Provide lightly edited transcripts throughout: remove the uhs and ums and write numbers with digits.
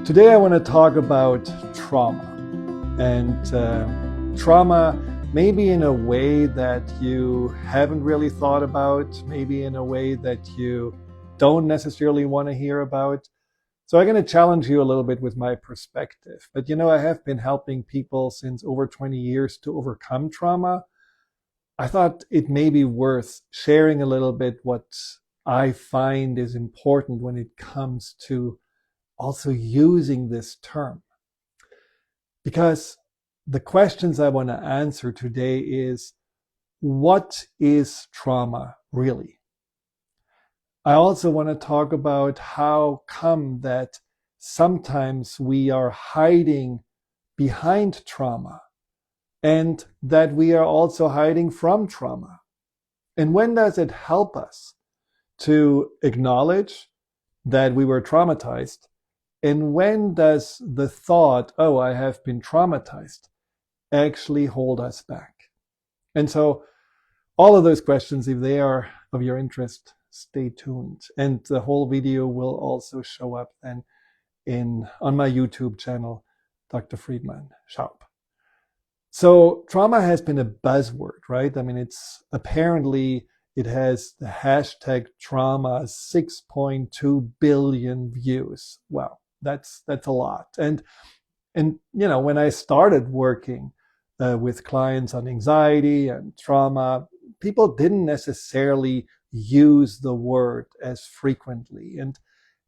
Today I want to talk about trauma and trauma maybe in a way that you haven't really thought about, maybe in a way that you don't necessarily want to hear about. So I'm going to challenge you a little bit with my perspective. But I have been helping people since over 20 years to overcome trauma. I thought it may be worth sharing a little bit what I find is important when it comes to also using this term. Because the questions I want to answer today is, what is trauma really? I also want to talk about how come that sometimes we are hiding behind trauma and that we are also hiding from trauma. And when does it help us to acknowledge that we were traumatized? And when does the thought, oh, I have been traumatized, actually hold us back? And so all of those questions, if they are of your interest, stay tuned. And the whole video will also show up then on my YouTube channel, Dr. Friedemann Sharp. So trauma has been a buzzword, right? I mean, it has the hashtag trauma 6.2 billion views. Wow, that's a lot. And when I started working with clients on anxiety and trauma, people didn't necessarily use the word as frequently. And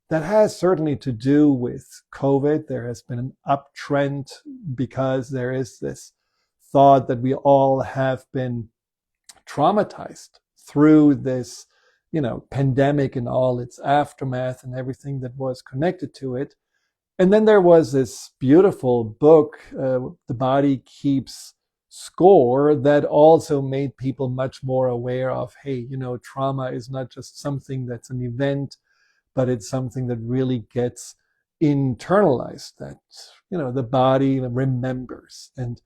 that has certainly to do with COVID. There has been an uptrend because there is this thought that we all have been traumatized through this, pandemic and all its aftermath and everything that was connected to it. And then there was this beautiful book, The Body Keeps Score, that also made people much more aware of, hey, trauma is not just something that's an event, but it's something that really gets internalized, that, the body remembers. And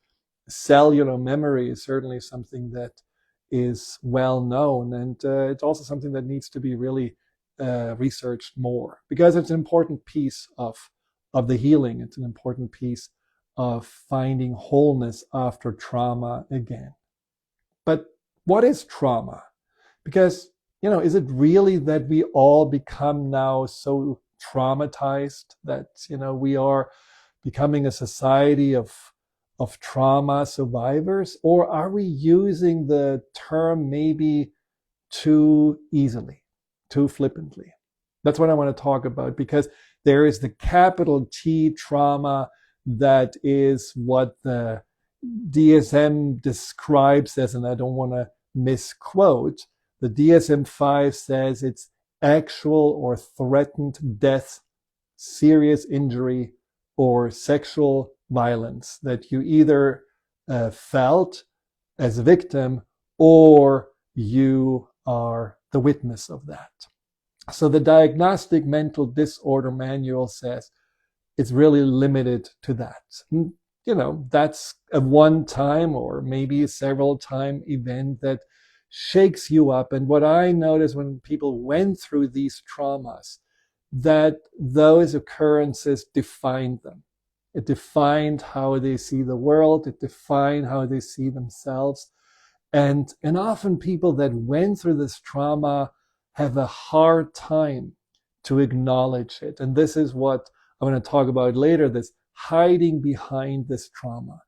cellular memory is certainly something that is well known. And it's also something that needs to be really researched more, because it's an important piece of the healing. It's an important piece of finding wholeness after trauma again. But what is trauma? Because, is it really that we all become now so traumatized that, we are becoming a society of trauma survivors? Or are we using the term maybe too easily, too flippantly? That's what I want to talk about, because there is the capital T trauma that is what the DSM describes as, and I don't want to misquote, the DSM-5 says it's actual or threatened death, serious injury, or sexual violence that you either felt as a victim or you are the witness of that. So the Diagnostic Mental Disorder Manual says it's really limited to that. That's a one-time or maybe a several-time event that shakes you up. And what I noticed when people went through these traumas, that those occurrences defined them. It defined how they see the world. It defined how they see themselves. And often people that went through this trauma have a hard time to acknowledge it. And this is what I want to talk about later, this hiding behind this trauma,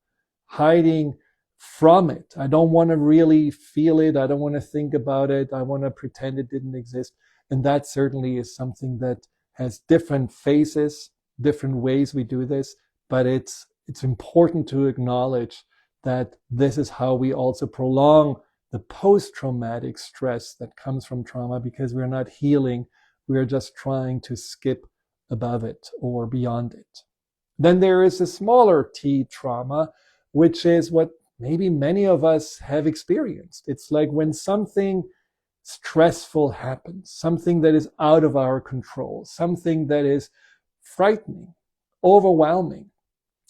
hiding from it. I don't want to really feel it. I don't want to think about it. I want to pretend it didn't exist. And that certainly is something that has different phases, different ways we do this, but it's important to acknowledge that this is how we also prolong the post-traumatic stress that comes from trauma, because we're not healing. We're just trying to skip above it or beyond it. Then there is a smaller T trauma, which is what maybe many of us have experienced. It's like when something stressful happens, something that is out of our control, something that is frightening, overwhelming.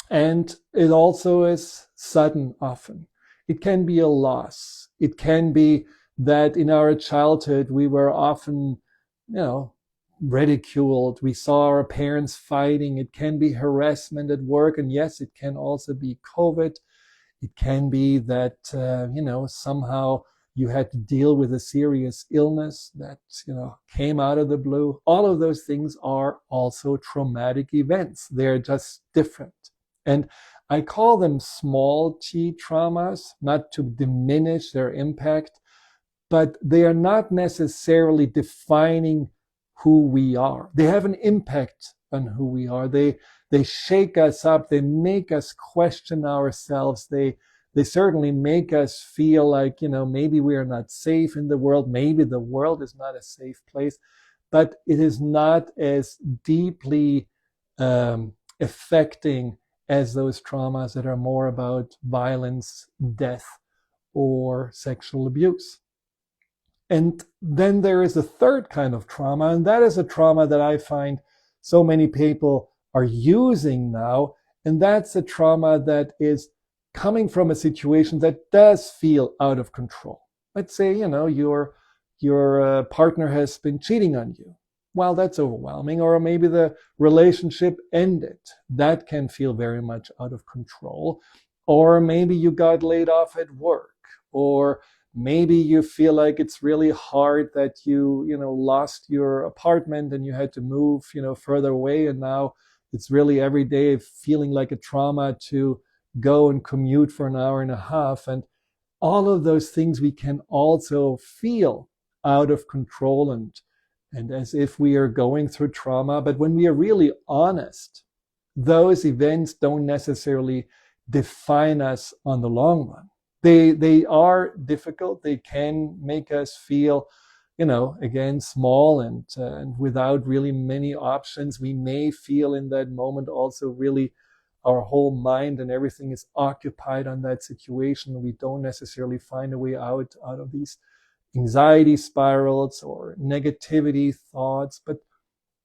And it also is sudden often. It can be a loss. It can be that in our childhood we were often, ridiculed. We saw our parents fighting. It can be harassment at work. And yes, it can also be COVID. It can be that, somehow you had to deal with a serious illness that, came out of the blue. All of those things are also traumatic events. They're just different. And I call them small t traumas, not to diminish their impact, but they are not necessarily defining who we are. They have an impact on who we are. They shake us up. They make us question ourselves. They certainly make us feel like, maybe we are not safe in the world. Maybe the world is not a safe place, but it is not as deeply affecting as those traumas that are more about violence, death, or sexual abuse. And then there is a third kind of trauma, and that is a trauma that I find so many people are using now. And that's a trauma that is coming from a situation that does feel out of control. Let's say, your partner has been cheating on you. Well, that's overwhelming. Or maybe the relationship ended. That can feel very much out of control. Or maybe you got laid off at work. Or maybe you feel like it's really hard that you lost your apartment and you had to move, further away. And now it's really every day feeling like a trauma to go and commute for an hour and a half. And all of those things we can also feel out of control and as if we are going through trauma. But when we are really honest, those events don't necessarily define us on the long run. They are difficult. They can make us feel, again, small and without really many options. We may feel in that moment also really our whole mind and everything is occupied on that situation. We don't necessarily find a way out of these anxiety spirals or negativity thoughts, but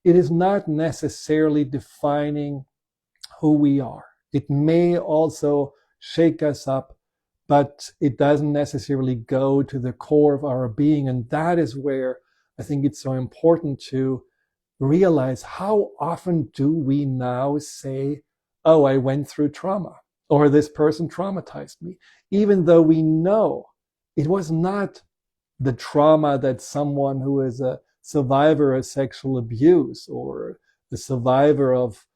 it is not necessarily defining who we are. It may also shake us up, but it doesn't necessarily go to the core of our being. And that is where I think it's so important to realize, how often do we now say, oh, I went through trauma, or this person traumatized me, even though we know it was not the trauma that someone who is a survivor of sexual abuse or a survivor of,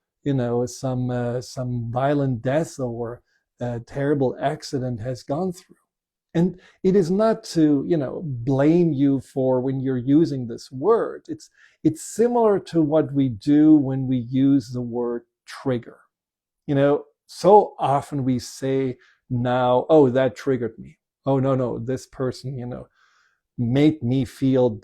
some violent death or a terrible accident has gone through. And it is not to, blame you for when you're using this word. It's similar to what we do when we use the word trigger. So often we say now, oh, that triggered me. Oh, no, this person, made me feel ...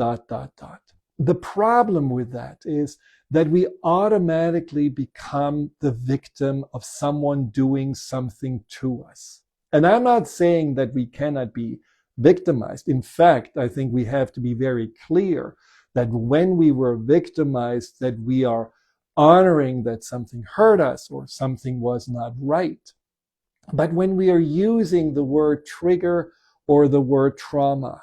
The problem with that is that we automatically become the victim of someone doing something to us. And I'm not saying that we cannot be victimized. In fact, I think we have to be very clear that when we were victimized, that we are honoring that something hurt us or something was not right. But when we are using the word trigger or the word trauma,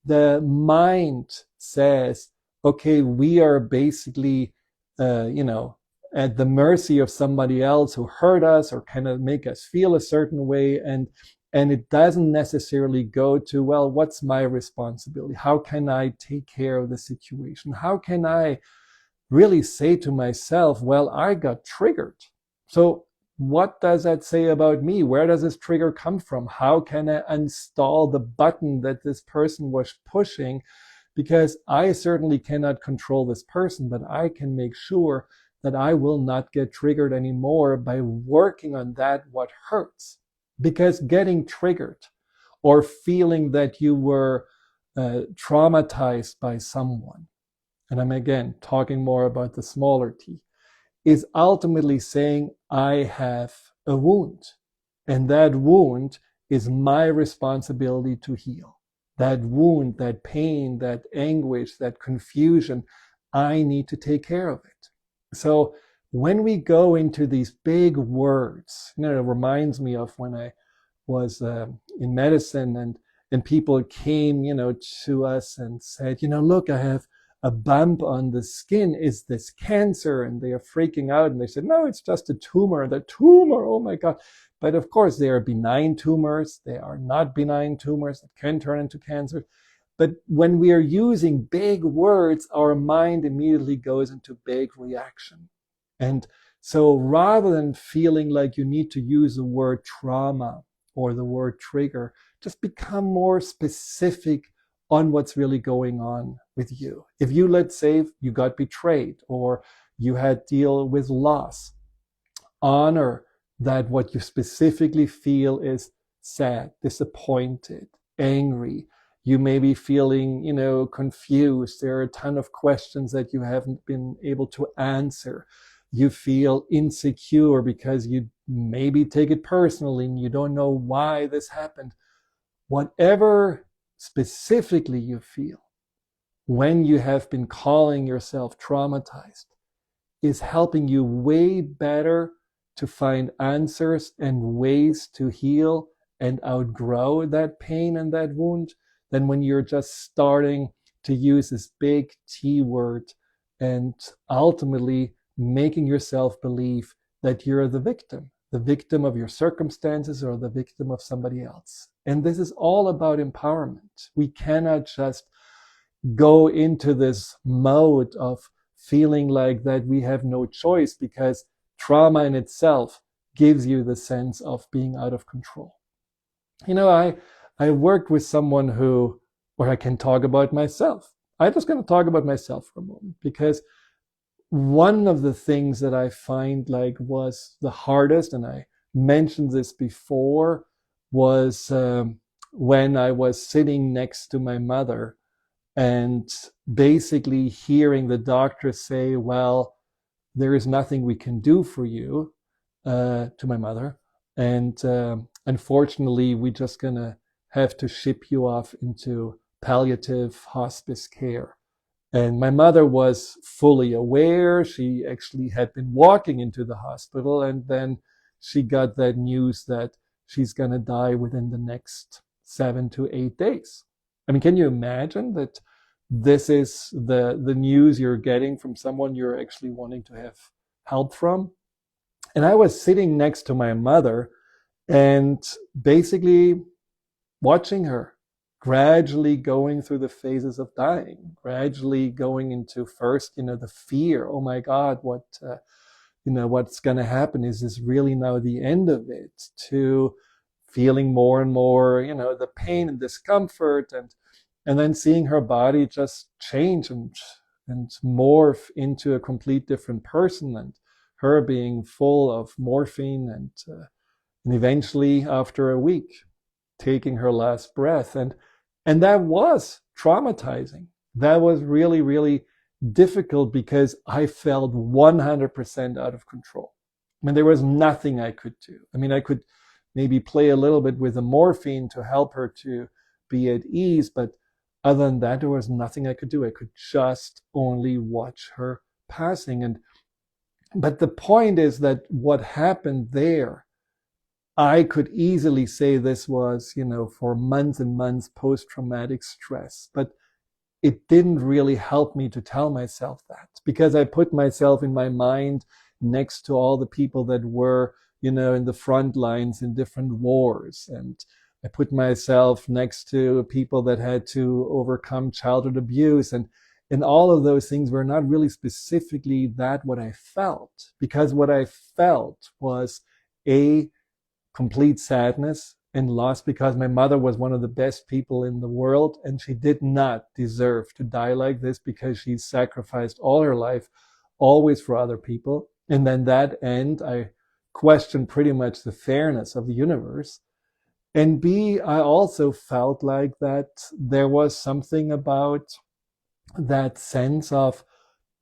the mind says, okay, we are basically, at the mercy of somebody else who hurt us or kind of make us feel a certain way. And it doesn't necessarily go to, well, what's my responsibility? How can I take care of the situation? How can I really say to myself, well, I got triggered. So what does that say about me? Where does this trigger come from? How can I install the button that this person was pushing? Because I certainly cannot control this person, but I can make sure that I will not get triggered anymore by working on that what hurts. Because getting triggered or feeling that you were traumatized by someone, and I'm again talking more about the smaller t, is ultimately saying I have a wound. And that wound is my responsibility to heal. That wound, that pain, that anguish, that confusion, I need to take care of it. So when we go into these big words, it reminds me of when I was in medicine and people came, to us and said, look, I have a bump on the skin, is this cancer? And they are freaking out and they said, no, it's just a tumor. The tumor, oh my God. But of course, there are benign tumors. They are not benign tumors that can turn into cancer. But when we are using big words, our mind immediately goes into big reaction. And so rather than feeling like you need to use the word trauma or the word trigger, just become more specific on what's really going on with you. If you, let's say, you got betrayed or you had to deal with loss, honor that what you specifically feel is sad, disappointed, angry. You may be feeling, confused. There are a ton of questions that you haven't been able to answer. You feel insecure because you maybe take it personally and you don't know why this happened. Whatever specifically you feel when you have been calling yourself traumatized is helping you way better to find answers and ways to heal and outgrow that pain and that wound than when you're just starting to use this big T word and ultimately making yourself believe that you're the victim of your circumstances or the victim of somebody else. And this is all about empowerment. We cannot just go into this mode of feeling like that we have no choice because trauma in itself gives you the sense of being out of control. I worked with someone where I can talk about myself. I'm just going to talk about myself for a moment because one of the things that I find was the hardest, and I mentioned this before, was when I was sitting next to my mother and basically hearing the doctor say, well, there is nothing we can do for you, to my mother. And unfortunately, we're just going to have to ship you off into palliative hospice care. And my mother was fully aware. She actually had been walking into the hospital, and then she got that news that she's going to die within the next 7 to 8 days. I mean, can you imagine that this is the news you're getting from someone you're actually wanting to have help from? And I was sitting next to my mother and basically watching her gradually going through the phases of dying, gradually going into first, the fear. Oh my God, what's going to happen? Is this really now the end of it? To feeling more and more, the pain and discomfort, and then seeing her body just change and morph into a complete different person, and her being full of morphine and eventually after a week taking her last breath. And that was traumatizing. That was really, really difficult because I felt 100% out of control. I mean, there was nothing I could do. I mean, I could maybe play a little bit with the morphine to help her to be at ease, but other than that, there was nothing I could do. I could just only watch her passing. But the point is that what happened there, I could easily say this was, for months and months post-traumatic stress, but it didn't really help me to tell myself that because I put myself in my mind next to all the people that were, in the front lines in different wars. And I put myself next to people that had to overcome childhood abuse. And all of those things were not really specifically what I felt, because what I felt was complete sadness and loss because my mother was one of the best people in the world and she did not deserve to die like this because she sacrificed all her life, always for other people. And then that end, I questioned pretty much the fairness of the universe. And B, I also felt like that there was something about that sense of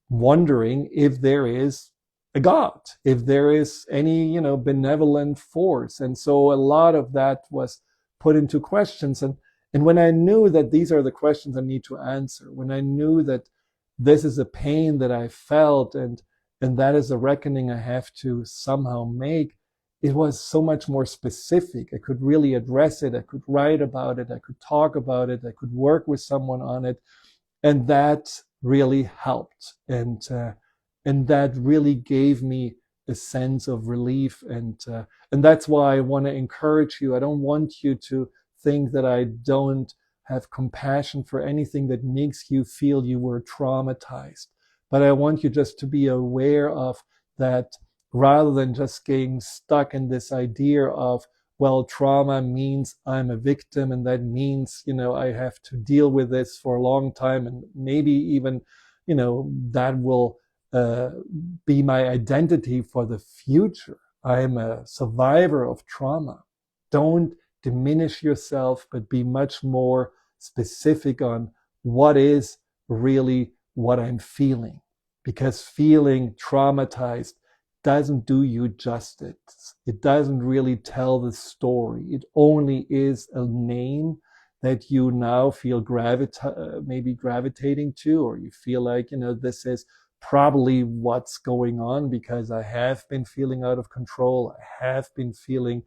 wondering if there is a God, if there is any, benevolent force. And so a lot of that was put into questions. And when I knew that these are the questions I need to answer, when I knew that this is a pain that I felt and that is a reckoning I have to somehow make, it was so much more specific. I could really address it. I could write about it. I could talk about it. I could work with someone on it. And that really helped, and that really gave me a sense of relief, and that's why I want to encourage you. I don't want you to think that I don't have compassion for anything that makes you feel you were traumatized, but I want you just to be aware of that, rather than just getting stuck in this idea of, well, trauma means I'm a victim, and that means, I have to deal with this for a long time, and maybe even, that will be my identity for the future. I am a survivor of trauma. Don't diminish yourself, but be much more specific on what is really what I'm feeling. Because feeling traumatized doesn't do you justice. It doesn't really tell the story. It only is a name that you now feel maybe gravitating to, or you feel like, this is probably what's going on, because I have been feeling out of control. I have been feeling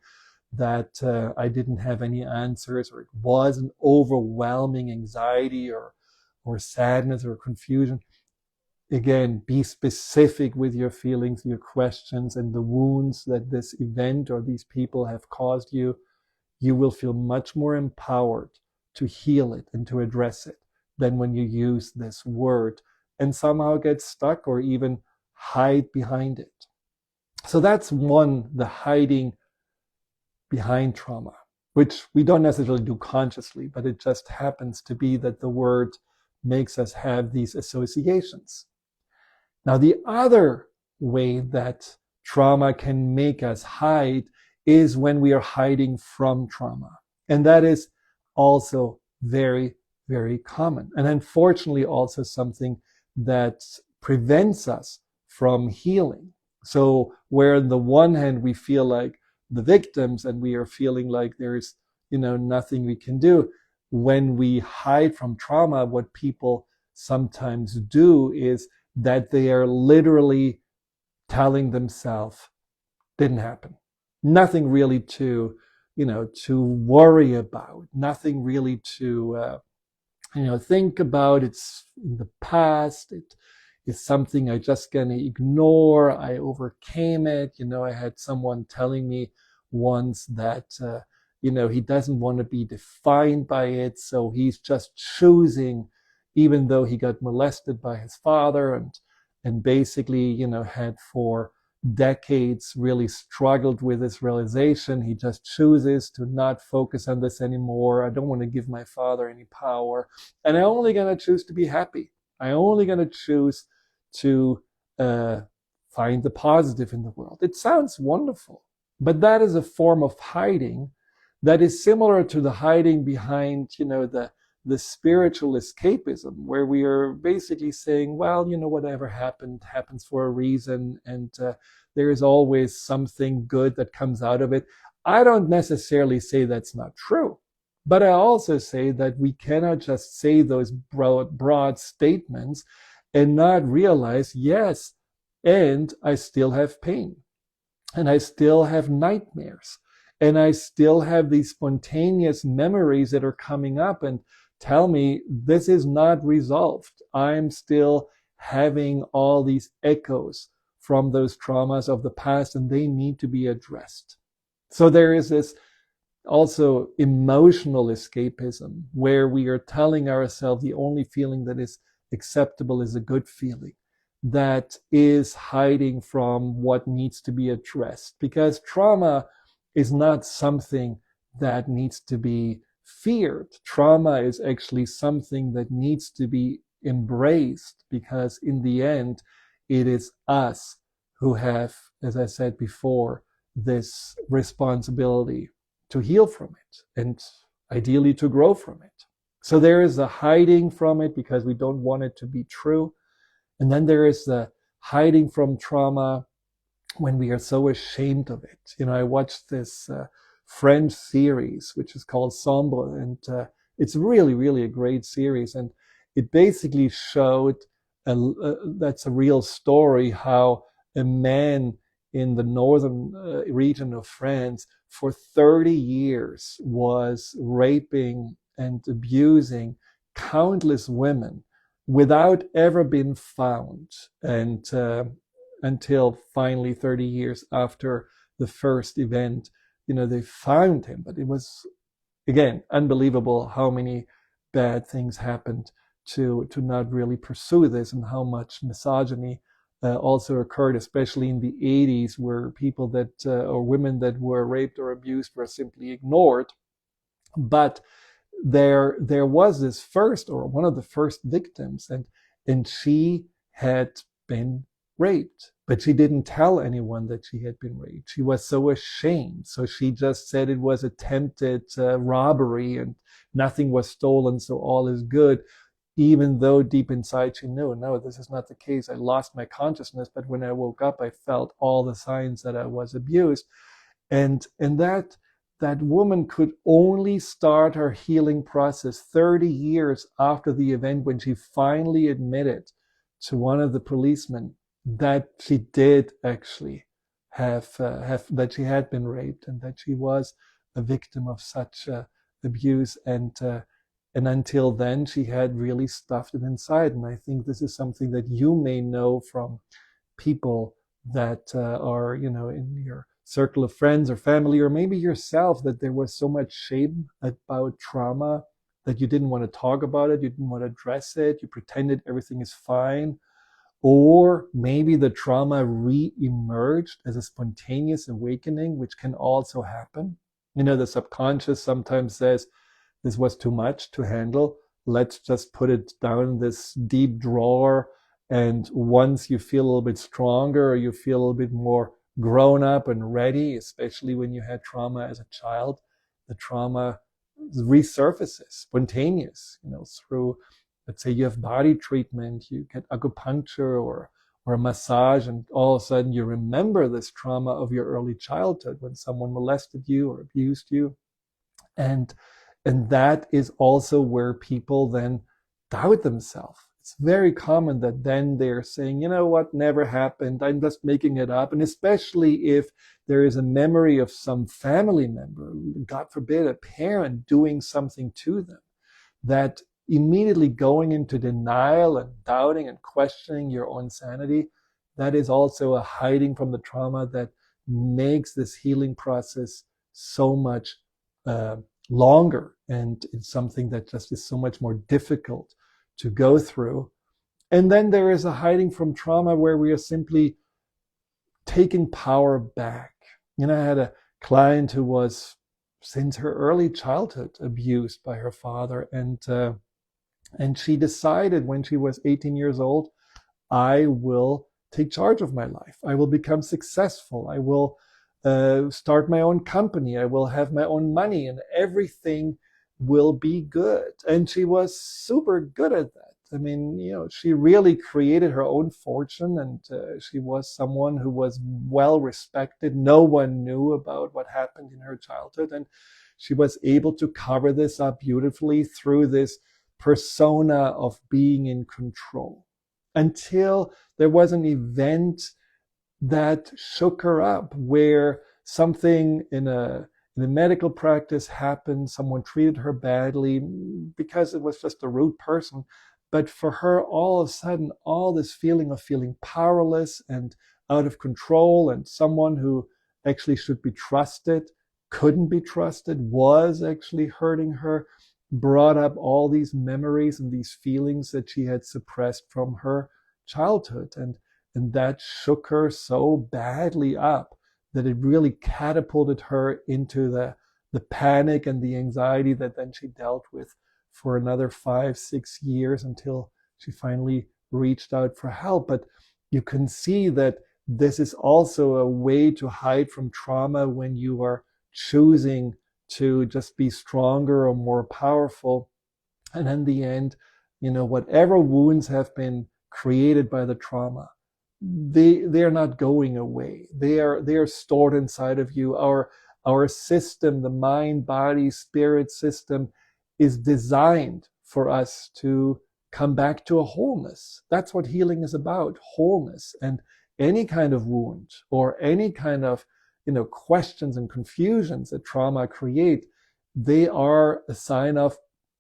that I didn't have any answers, or it was an overwhelming anxiety or sadness or confusion. Again, be specific with your feelings, your questions, and the wounds that this event or these people have caused you. You will feel much more empowered to heal it and to address it than when you use this word and somehow get stuck or even hide behind it. So that's one, the hiding behind trauma, which we don't necessarily do consciously, but it just happens to be that the word makes us have these associations. Now, the other way that trauma can make us hide is when we are hiding from trauma. And that is also very, very common. And unfortunately, also something that prevents us from healing. So where on the one hand, we feel like the victims and we are feeling like there's, nothing we can do. When we hide from trauma, what people sometimes do is that they are literally telling themselves, didn't happen. Nothing really to worry about. Nothing really to, think about. It's in the past. It is something I just gonna ignore. I overcame it. I had someone telling me once that, he doesn't want to be defined by it. So he's just choosing, even though he got molested by his father and basically, had for decades really struggled with this realization. He just chooses to not focus on this anymore. I don't want to give my father any power. And I'm only going to choose to be happy. I'm only going to choose to find the positive in the world. It sounds wonderful, but that is a form of hiding that is similar to the hiding behind, the spiritual escapism, where we are basically saying, well, whatever happened happens for a reason, and there is always something good that comes out of it. I don't necessarily say that's not true, but I also say that we cannot just say those broad statements and not realize, yes, and I still have pain, and I still have nightmares, and I still have these spontaneous memories that are coming up and tell me this is not resolved. I'm still having all these echoes from those traumas of the past, and they need to be addressed. So there is this also emotional escapism, where we are telling ourselves the only feeling that is acceptable is a good feeling. That is hiding from what needs to be addressed, because trauma is not something that needs to be feared. Trauma is actually something that needs to be embraced, because in the end, it is us who have, as I said before, this responsibility to heal from it and ideally to grow from it. So there is a hiding from it because we don't want it to be true. And then there is the hiding from trauma when we are so ashamed of it. I watched this French series, which is called Sombre, and it's really, really a great series. And it basically showed, that's a real story, how a man in the northern region of France for 30 years was raping and abusing countless women without ever being found. And until finally 30 years after the first event, they found him. But it was, again, unbelievable how many bad things happened to not really pursue this, and how much misogyny also occurred, especially in the 80s, where people that or women that were raped or abused were simply ignored. But there was this first, or one of the first victims, and she had been raped, but she didn't tell anyone that she had been raped. She was so ashamed, so she just said it was attempted robbery and nothing was stolen, so all is good, even though deep inside she knew, no, this is not the case. I lost my consciousness, but when I woke up, I felt all the signs that I was abused. And that woman could only start her healing process 30 years after the event, when she finally admitted to one of the policemen that she did actually have that she had been raped, and that she was a victim of such abuse. And until then, she had really stuffed it inside. And I think this is something that you may know from people that are, in your circle of friends or family, or maybe yourself, that there was so much shame about trauma that you didn't want to talk about it, you didn't want to address it, you pretended everything is fine. Or maybe the trauma re-emerged as a spontaneous awakening, which can also happen. The subconscious sometimes says, this was too much to handle. Let's just put it down in this deep drawer. And once you feel a little bit stronger, or you feel a little bit more grown up and ready, especially when you had trauma as a child, the trauma resurfaces spontaneous, through, let's say you have body treatment, you get acupuncture or a massage, and all of a sudden you remember this trauma of your early childhood when someone molested you or abused you. And that is also where people then doubt themselves. It's very common that then they're saying, you know what, never happened, I'm just making it up. And especially if there is a memory of some family member, God forbid, a parent doing something to them, that immediately going into denial and doubting and questioning your own sanity, that is also a hiding from the trauma that makes this healing process so much longer. And it's something that just is so much more difficult to go through. And then there is a hiding from trauma where we are simply taking power back. I had a client who was, since her early childhood, abused by her father. And she decided when she was 18 years old, I will take charge of my life. I will become successful. I will start my own company. I will have my own money, and everything will be good. And she was super good at that. I mean, she really created her own fortune, and she was someone who was well respected. No one knew about what happened in her childhood. And she was able to cover this up beautifully through this persona of being in control, until there was an event that shook her up, where something in a medical practice happened. Someone treated her badly because it was just a rude person. But for her, all of a sudden, all this feeling of feeling powerless and out of control, and someone who actually should be trusted couldn't be trusted, was actually hurting her, brought up all these memories and these feelings that she had suppressed from her childhood. And that shook her so badly up that it really catapulted her into the panic and the anxiety that then she dealt with for another 5-6 years, until she finally reached out for help. But you can see that this is also a way to hide from trauma, when you are choosing to just be stronger or more powerful. And in the end, whatever wounds have been created by the trauma, they're not going away. They are stored inside of you. Our system, the mind, body, spirit system, is designed for us to come back to a wholeness. That's what healing is about, wholeness. And any kind of wound, or any kind of questions and confusions that trauma create, they are a sign of,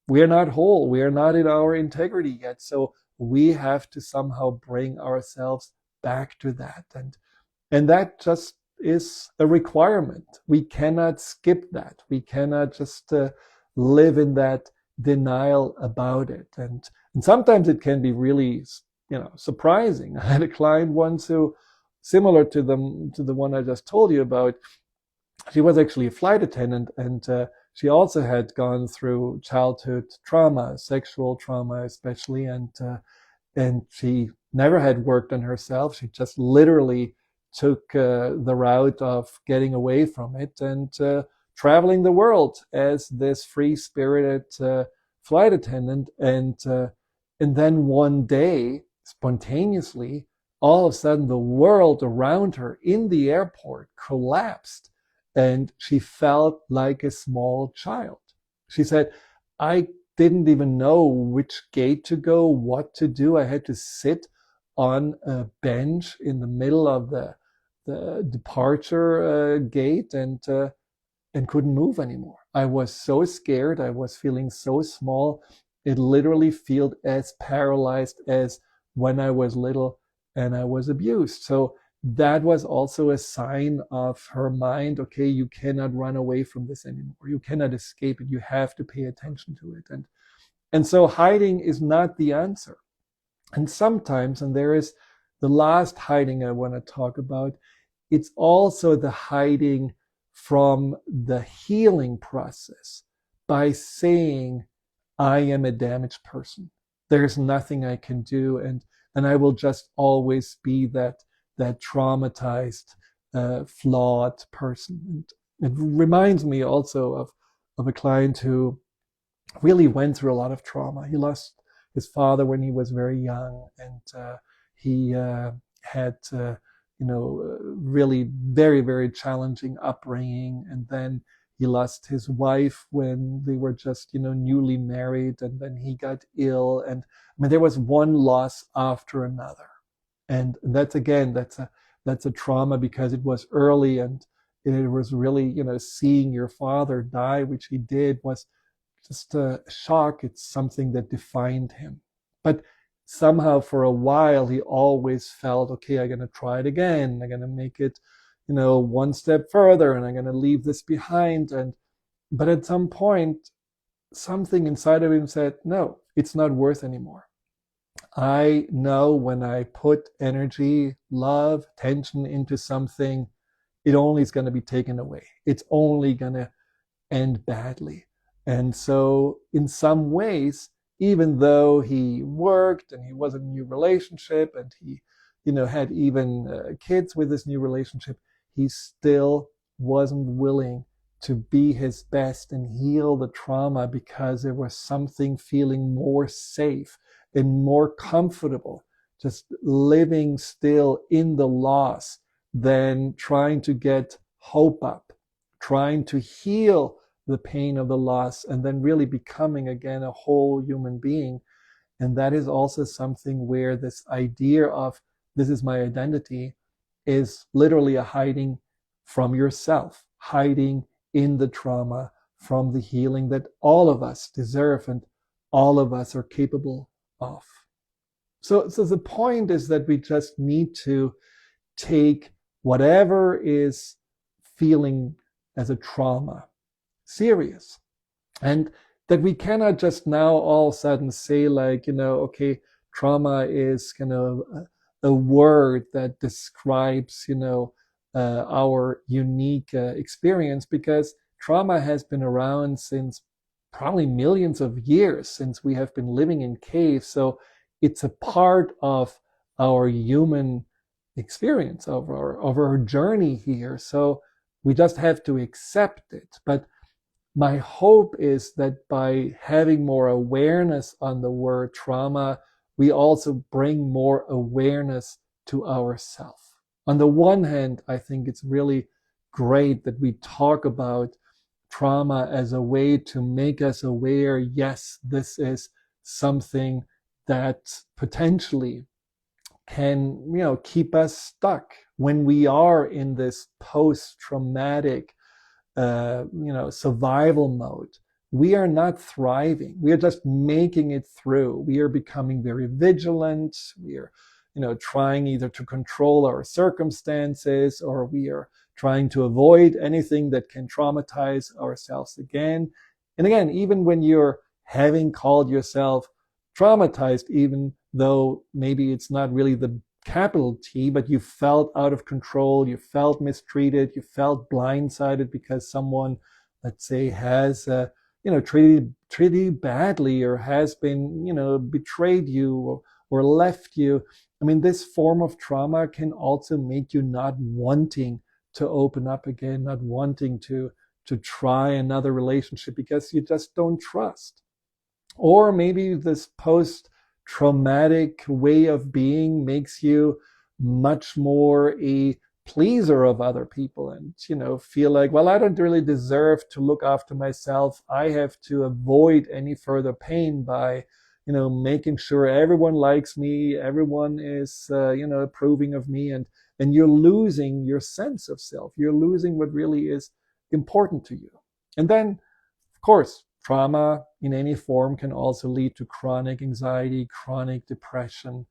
we're not whole, we are not in our integrity yet. So we have to somehow bring ourselves back to that. And that just is a requirement. We cannot skip that. We cannot just live in that denial about it. And sometimes it can be really, surprising. I had a client once who, similar to the one I just told you about, she was actually a flight attendant, and she also had gone through childhood trauma, sexual trauma especially, and she never had worked on herself. She just literally took the route of getting away from it and traveling the world as this free-spirited flight attendant. And then one day, spontaneously, all of a sudden, the world around her in the airport collapsed, and she felt like a small child. She said, I didn't even know which gate to go, what to do. I had to sit on a bench in the middle of the departure gate and couldn't move anymore. I was so scared. I was feeling so small. It literally felt as paralyzed as when I was little and I was abused. So that was also a sign of her mind. Okay, you cannot run away from this anymore. You cannot escape it. You have to pay attention to it. And so hiding is not the answer. And sometimes, and there is the last hiding I want to talk about, it's also the hiding from the healing process by saying, I am a damaged person. There's nothing I can do, and I will just always be that traumatized, flawed person. And it reminds me also of a client who really went through a lot of trauma. He lost his father when he was very young, and he had really very, very challenging upbringing. And then he lost his wife when they were just newly married, and then he got ill. And I mean, there was one loss after another, and that's a trauma because it was early, and it was really seeing your father die, which he did, was just a shock. It's something that defined him. But somehow for a while, he always felt, okay, I'm going to try it again. I'm going to make it, one step further, and I'm going to leave this behind. But at some point, something inside of him said, no, it's not worth anymore. I know when I put energy, love, attention into something, it only is going to be taken away. It's only going to end badly. And so in some ways, even though he worked and he was in a new relationship and he, had even kids with this new relationship, he still wasn't willing to be his best and heal the trauma because there was something feeling more safe and more comfortable just living still in the loss than trying to get hope up, trying to heal the pain of the loss, and then really becoming again a whole human being. And that is also something where this idea of this is my identity is literally a hiding from yourself, hiding in the trauma from the healing that all of us deserve and all of us are capable of. So the point is that we just need to take whatever is feeling as a trauma serious, and that we cannot just now all of a sudden say like, okay, trauma is a word that describes, our unique experience, because trauma has been around since probably millions of years, since we have been living in caves. So it's a part of our human experience, of our journey here. So we just have to accept it. But my hope is that by having more awareness on the word trauma, we also bring more awareness to ourselves. On the one hand, I think it's really great that we talk about trauma as a way to make us aware, yes, this is something that potentially can, keep us stuck when we are in this post-traumatic survival mode, we are not thriving. We are just making it through. We are becoming very vigilant. We are, trying either to control our circumstances, or we are trying to avoid anything that can traumatize ourselves again. And again, even when you're having called yourself traumatized, even though maybe it's not really the capital T, but you felt out of control, you felt mistreated, you felt blindsided because someone, let's say, has treated you badly, or has been, betrayed you, or left you. I mean, this form of trauma can also make you not wanting to open up again, not wanting to try another relationship because you just don't trust. Or maybe this post-traumatic way of being makes you much more a pleaser of other people, and feel like, well, I don't really deserve to look after myself. I have to avoid any further pain by making sure everyone likes me, everyone is approving of me, and you're losing your sense of self. You're losing what really is important to you. And then, of course, trauma in any form can also lead to chronic anxiety, chronic depression,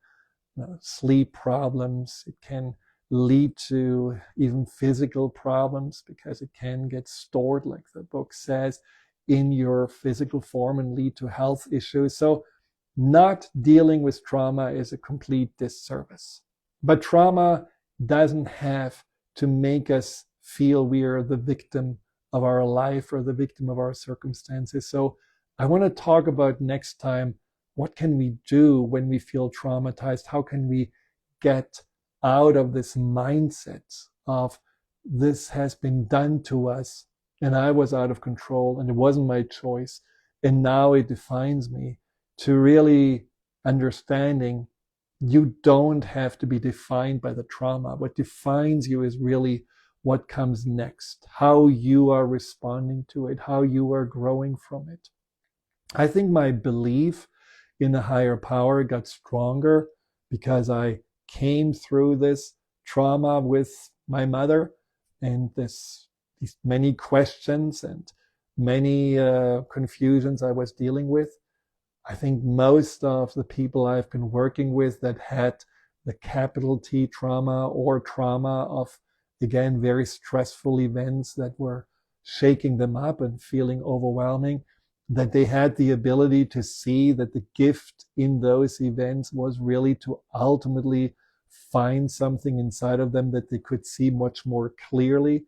sleep problems. It can lead to even physical problems, because it can get stored, like the book says, in your physical form and lead to health issues. So not dealing with trauma is a complete disservice. But trauma doesn't have to make us feel we are the victim of our life or the victim of our circumstances. So I want to talk about next time, what can we do when we feel traumatized? How can we get out of this mindset of this has been done to us and I was out of control and it wasn't my choice and now it defines me, to really understanding you don't have to be defined by the trauma. What defines you is really what comes next, how you are responding to it, how you are growing from it. I think my belief in a higher power got stronger because I came through this trauma with my mother, and these many questions and many confusions I was dealing with. I think most of the people I've been working with that had the capital T trauma, or trauma of, again, very stressful events that were shaking them up and feeling overwhelming, that they had the ability to see that the gift in those events was really to ultimately find something inside of them that they could see much more clearly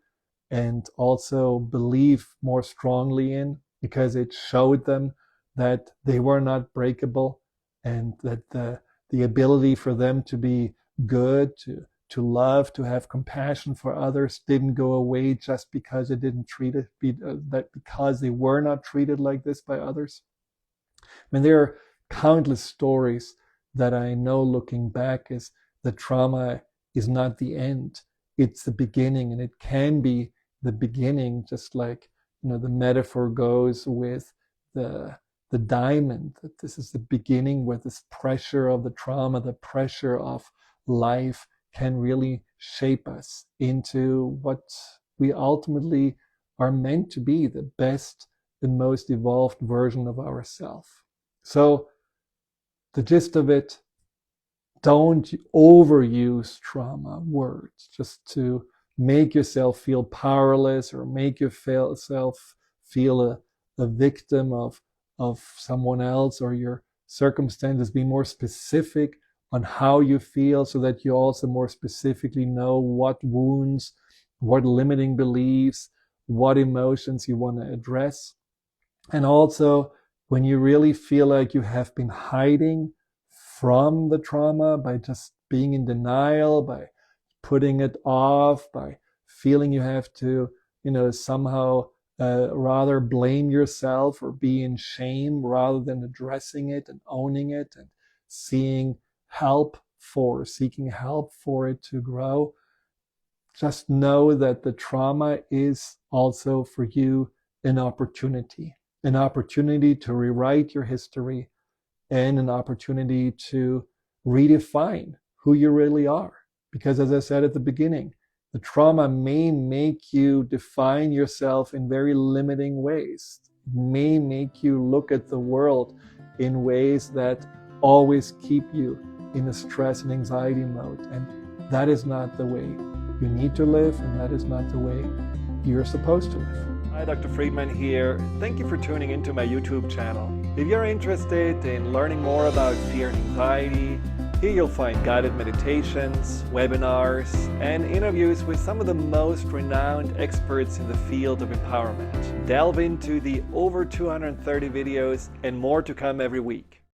and also believe more strongly in, because it showed them that they were not breakable, and that the ability for them to be good, to love, to have compassion for others didn't go away just because it didn't treat it, that because they were not treated like this by others. I mean, there are countless stories that I know looking back is that trauma is not the end. It's the beginning, and it can be the beginning, just like the metaphor goes with the diamond, that this is the beginning where this pressure of the trauma, the pressure of life can really shape us into what we ultimately are meant to be, the best and most evolved version of ourselves. So the gist of it, don't overuse trauma words just to make yourself feel powerless or make yourself feel a victim of someone else or your circumstances. Be more specific on how you feel, so that you also more specifically know what wounds, what limiting beliefs, what emotions you want to address. And also, when you really feel like you have been hiding from the trauma by just being in denial, by putting it off, by feeling you have to, somehow rather blame yourself or be in shame rather than addressing it and owning it and seeking help for it to grow. Just know that the trauma is also for you an opportunity to rewrite your history, and an opportunity to redefine who you really are. Because as I said at the beginning, the trauma may make you define yourself in very limiting ways. may make you look at the world in ways that always keep you in a stress and anxiety mode. And that is not the way you need to live, and that is not the way you're supposed to live. Hi, Dr. Friedemann here. Thank you for tuning into my YouTube channel. If you're interested in learning more about fear and anxiety, here you'll find guided meditations, webinars, and interviews with some of the most renowned experts in the field of empowerment. Delve into the over 230 videos and more to come every week.